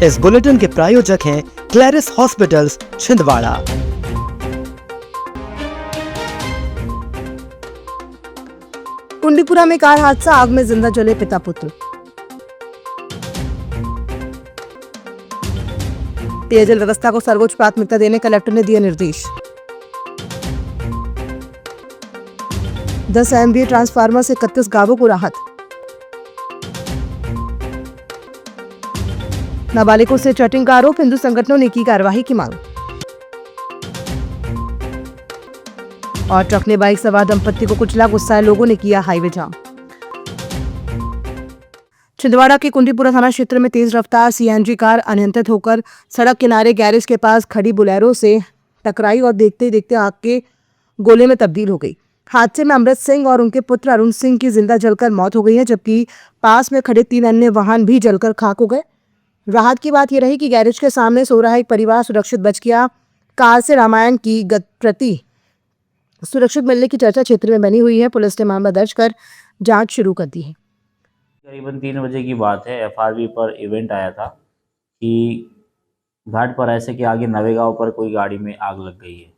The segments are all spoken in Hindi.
इस बुलेटिन के प्रायोजक हैं क्लैरिस हॉस्पिटल्स छिंदवाड़ा। कुंडीपुरा में कार हादसा, आग में जिंदा जले पिता पुत्र। पेयजल व्यवस्था को सर्वोच्च प्राथमिकता देने कलेक्टर ने दिए निर्देश। 10 MVA ट्रांसफार्मर से 31 गांवों को राहत। नाबालिगों से चैटिंग का आरोप, हिंदू संगठनों ने की कार्यवाही की मांग। और ट्रक ने बाइक सवार दंपत्ति को कुचला, गुस्साए लोगों ने किया हाईवे जाम। छिंदवाड़ा के कुंडीपुरा थाना क्षेत्र में तेज रफ्तार CNG कार अनियंत्रित होकर सड़क किनारे गैरेज के पास खड़ी बुलेरो से टकराई और देखते ही देखते आग के गोले में तब्दील हो गई। हादसे में अमृत सिंह और उनके पुत्र अरुण सिंह की जिंदा जलकर मौत हो गई है, जबकि पास में खड़े 3 अन्य वाहन भी जलकर खाक हो गए। राहत की बात यह रही कि गैरेज के सामने सो रहा एक परिवार सुरक्षित बच गया। कार से रामायण की प्रति सुरक्षित मिलने की चर्चा क्षेत्र में बनी हुई है। पुलिस ने मामला दर्ज कर जांच शुरू कर दी है। करीबन 3 बजे की बात है। FRB पर इवेंट आया था कि घाट पर ऐसे के आगे नवेगांव पर कोई गाड़ी में आग लग गई है,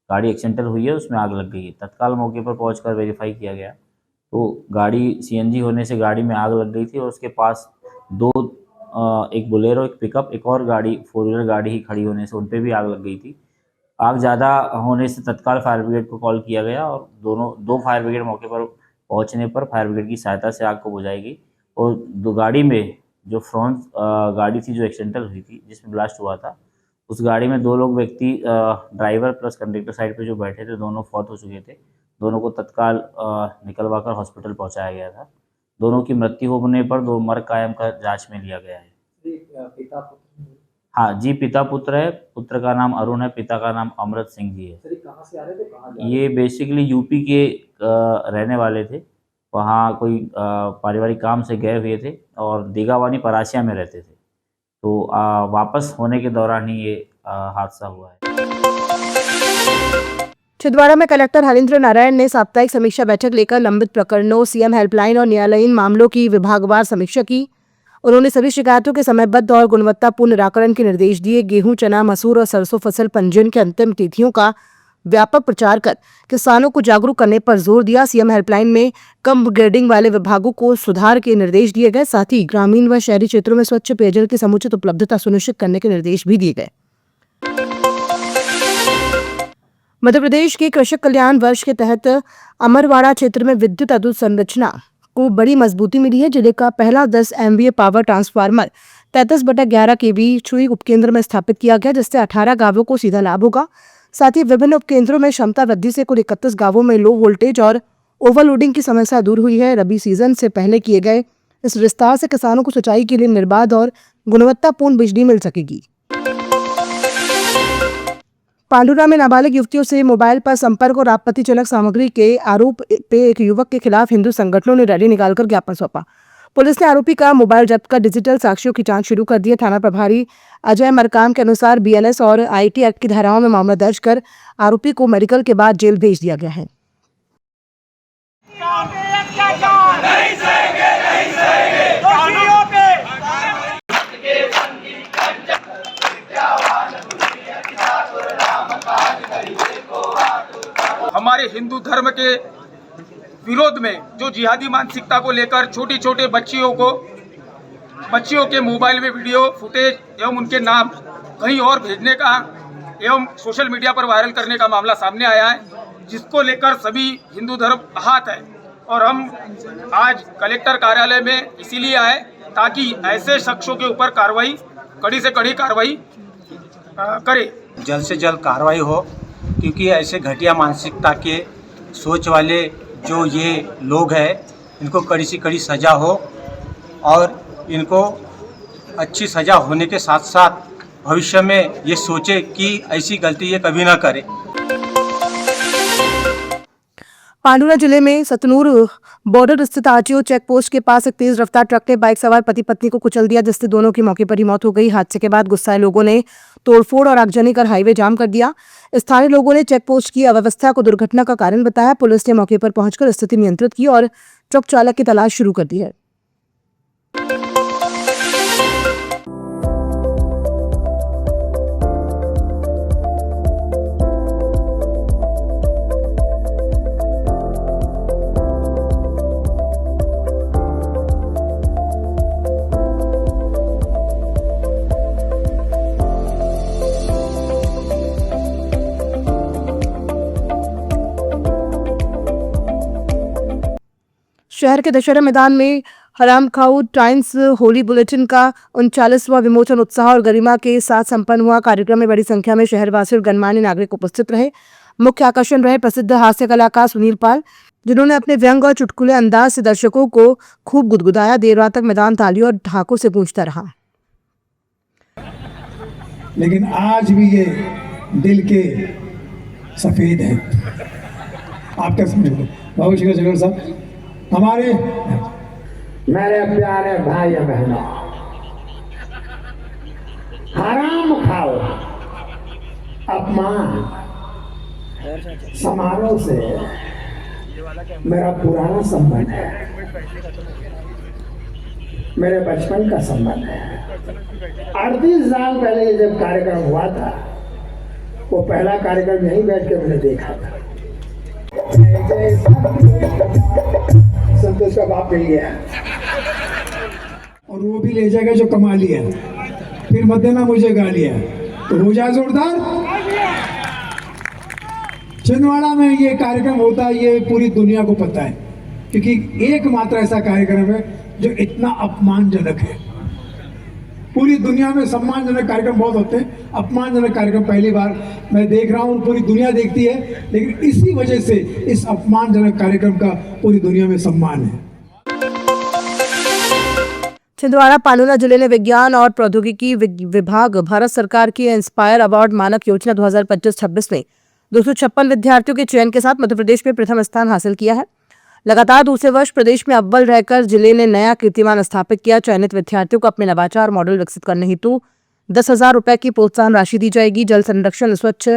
गाड़ी एक्सीडेंटल हुई है, उसमें आग लग गई है। तत्काल मौके पर पहुंचकर वेरीफाई किया गया तो गाड़ी CNG होने से गाड़ी में आग लग गई थी और उसके पास एक बोलेरो, एक पिकअप, एक और गाड़ी 4 व्हीलर गाड़ी ही खड़ी होने से उन पर भी आग लग गई थी। आग ज़्यादा होने से तत्काल फायर ब्रिगेड को कॉल किया गया और दो फायर ब्रिगेड मौके पर पहुंचने पर फायर ब्रिगेड की सहायता से आग को बुझाई गई। और गाड़ी में जो फ्रंट गाड़ी थी जो एक्सीडेंटल हुई थी, जिसमें ब्लास्ट हुआ था, उस गाड़ी में 2 लोग व्यक्ति ड्राइवर प्लस कंडक्टर साइड पे जो बैठे थे, दोनों फौत हो चुके थे। दोनों को तत्काल निकलवाकर हॉस्पिटल पहुंचाया गया था। दोनों की मृत्यु होने पर 2 मर्ग कायम का जांच में लिया गया है। हाँ जी, पिता पुत्र है। पुत्र का नाम अरुण है, पिता का नाम अमृत सिंह जी है। कहाँ से आ रहे थे, कहाँ जा रहे थे? ये बेसिकली यूपी के रहने वाले थे। वहाँ कोई पारिवारिक काम से गए हुए थे और दीगावानी परासिया में रहते थे। तो वापस होने के दौरान ही ये हादसा हुआ है। छिंदवाड़ा में कलेक्टर हरींद्र नारायण ने साप्ताहिक समीक्षा बैठक लेकर लंबित प्रकरणों, CM हेल्पलाइन और न्यायालयीन मामलों की विभागवार समीक्षा की। उन्होंने सभी शिकायतों के समयबद्ध और गुणवत्तापूर्ण निराकरण के निर्देश दिए। गेहूं, चना, मसूर और सरसों फसल पंजीयन की अंतिम तिथियों का व्यापक प्रचार कर किसानों को जागरूक करने पर जोर दिया। CM हेल्पलाइन में कम ग्रेडिंग वाले विभागों को सुधार के निर्देश दिए गए। साथ ही ग्रामीण व शहरी क्षेत्रों में स्वच्छ पेयजल की समुचित उपलब्धता सुनिश्चित करने के निर्देश भी दिए गए। मध्य प्रदेश के कृषक कल्याण वर्ष के तहत अमरवाड़ा क्षेत्र में विद्युत अधोसंरचना को बड़ी मजबूती मिली है। जिले का पहला 10 MVA पावर ट्रांसफार्मर 33/11 kV छुई उपकेंद्र में स्थापित किया गया, जिससे 18 गांवों को सीधा लाभ होगा। साथ ही विभिन्न उपकेंद्रों में क्षमता वृद्धि से कुल 31 गांवों में लो वोल्टेज और ओवरलोडिंग की समस्या दूर हुई है। रबी सीजन से पहले किए गए इस विस्तार से किसानों को सिंचाई के लिए निर्बाध और गुणवत्तापूर्ण बिजली मिल सकेगी। पांडुरा में नाबालिग युवतियों से मोबाइल पर संपर्क और आपत्तिजनक सामग्री के आरोप पे एक युवक के खिलाफ हिंदू संगठनों ने रैली निकालकर ज्ञापन सौंपा। पुलिस ने आरोपी का मोबाइल जब्त कर डिजिटल साक्ष्यों की जांच शुरू कर दी है। थाना प्रभारी अजय मरकाम के अनुसार BNS और IT एक्ट की धाराओं में मामला दर्ज कर आरोपी को मेडिकल के बाद जेल भेज दिया गया है। हमारे हिंदू धर्म के विरोध में जो जिहादी मानसिकता को लेकर छोटी छोटे बच्चियों के मोबाइल में वीडियो फुटेज एवं उनके नाम कहीं और भेजने का एवं सोशल मीडिया पर वायरल करने का मामला सामने आया है, जिसको लेकर सभी हिंदू धर्म आहत है। और हम आज कलेक्टर कार्यालय में इसीलिए आए ताकि ऐसे शख्सों के ऊपर कार्रवाई, कड़ी से कड़ी कार्रवाई करे, जल्द से जल्द कार्रवाई हो, क्योंकि ऐसे घटिया मानसिकता के सोच वाले जो ये लोग हैं, इनको कड़ी से कड़ी सज़ा हो और इनको अच्छी सज़ा होने के साथ साथ भविष्य में ये सोचे कि ऐसी गलती ये कभी ना करे। पांडुरा जिले में सतनूर बॉर्डर स्थित RTO चेक पोस्ट के पास एक तेज रफ्तार ट्रक ने बाइक सवार पति पत्नी को कुचल दिया, जिससे दोनों की मौके पर ही मौत हो गई। हादसे के बाद गुस्साए लोगों ने तोड़फोड़ और आगजनी कर हाईवे जाम कर दिया। स्थानीय लोगों ने चेक पोस्ट की अव्यवस्था को दुर्घटना का कारण बताया। पुलिस ने मौके पर पहुंचकर स्थिति नियंत्रित की और ट्रक चालक की तलाश शुरू कर दी है। शहर के दशहरा मैदान में हराम खाऊ टाइम्स होली बुलेटिन का 39वां विमोचन उत्साह और गरिमा के साथ संपन्न हुआ। कार्यक्रम में बड़ी संख्या में शहरवासी और गणमान्य नागरिक उपस्थित रहे। मुख्य आकर्षण रहे प्रसिद्ध हास्य कलाकार सुनील पाल, जिन्होंने अपने व्यंग और चुटकुले अंदाज से दर्शकों को खूब गुदगुदाया। देर रात तक मैदान तालियों और ढाकों से गूंजता रहा। लेकिन आज भी ये दिल के सफेद है। आप क्या समझोगे? बहुत शुक्रिया जगह साहब। हमारे मेरे प्यारे भाई बहनों, हराम खाओ अपमान समारोह से मेरा पुराना संबंध है, मेरे बचपन का संबंध है। 38 साल पहले ये जब कार्यक्रम हुआ था, वो पहला कार्यक्रम यहीं बैठ के मैंने देखा था। संतोष का बाप मिल गया और वो भी ले जाएगा जो कमा लिया, फिर मत देना मुझे गा लिया, तो हो जाए जोरदार। छिंदवाड़ा में ये कार्यक्रम होता है, ये पूरी दुनिया को पता है, क्योंकि एकमात्र ऐसा कार्यक्रम है जो इतना अपमानजनक है। पूरी दुनिया में सम्मानजनक कार्यक्रम बहुत होते हैं, अपमानजनक कार्यक्रम पहली बार मैं देख रहा हूँ और पूरी दुनिया देखती है, लेकिन इसी वजह से इस अपमानजनक कार्यक्रम का पूरी दुनिया में सम्मान है। छिंदवाड़ा पालुना जिले ने विज्ञान और प्रौद्योगिकी विभाग भारत सरकार की इंस्पायर अवार्ड मानक योजना 2025-26 में 256 विद्यार्थियों के चयन के साथ मध्य प्रदेश में प्रथम स्थान हासिल किया है। लगातार दूसरे वर्ष प्रदेश में अव्वल रहकर जिले ने नया कीर्तिमान स्थापित किया। चयनित विद्यार्थियों को अपने नवाचार मॉडल विकसित करने हेतु 10,000 रुपए की प्रोत्साहन राशि दी जाएगी। जल संरक्षण, स्वच्छ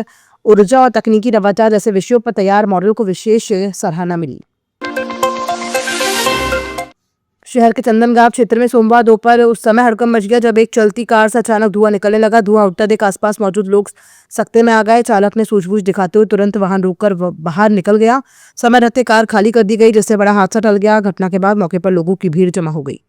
ऊर्जा और तकनीकी नवाचार जैसे विषयों पर तैयार मॉडल को विशेष सराहना मिली। शहर के चंदनगांव क्षेत्र में सोमवार दोपहर उस समय हड़कंप मच गया जब एक चलती कार से अचानक धुआं निकलने लगा। धुआं उठता देख आसपास मौजूद लोग सकते में आ गए। चालक ने सूझबूझ दिखाते हुए तुरंत वाहन रोककर बाहर निकल गया। समय रहते कार खाली कर दी गई, जिससे बड़ा हादसा टल गया। घटना के बाद मौके पर लोगों की भीड़ जमा हो गई।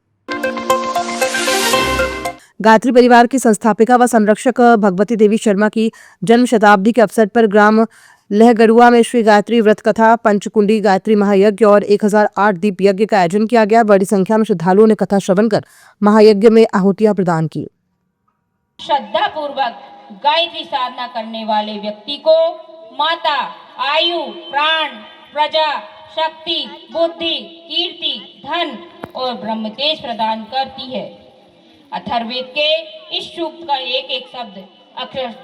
गायत्री परिवार की संस्थापिका व संरक्षक भगवती देवी शर्मा की जन्म शताब्दी के अवसर पर ग्राम लहगरुआ में श्री गायत्री व्रत कथा, पंचकुंडी गायत्री महायज्ञ और 1008 दीप यज्ञ का आयोजन किया गया। बड़ी संख्या में श्रद्धालुओं ने कथा श्रवण कर महायज्ञ में आहुतियां प्रदान की। श्रद्धा पूर्वक गायत्री साधना करने वाले व्यक्ति को माता आयु, प्राण, प्रजा, शक्ति, बुद्धि, कीर्ति, धन और ब्रह्म तेज प्रदान करती है। अथर्ववेद के इस सूक्त का एक एक शब्द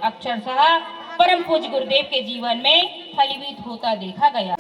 अक्षरशः परम पूज्य गुरुदेव के जीवन में फलीभूत होता देखा गया।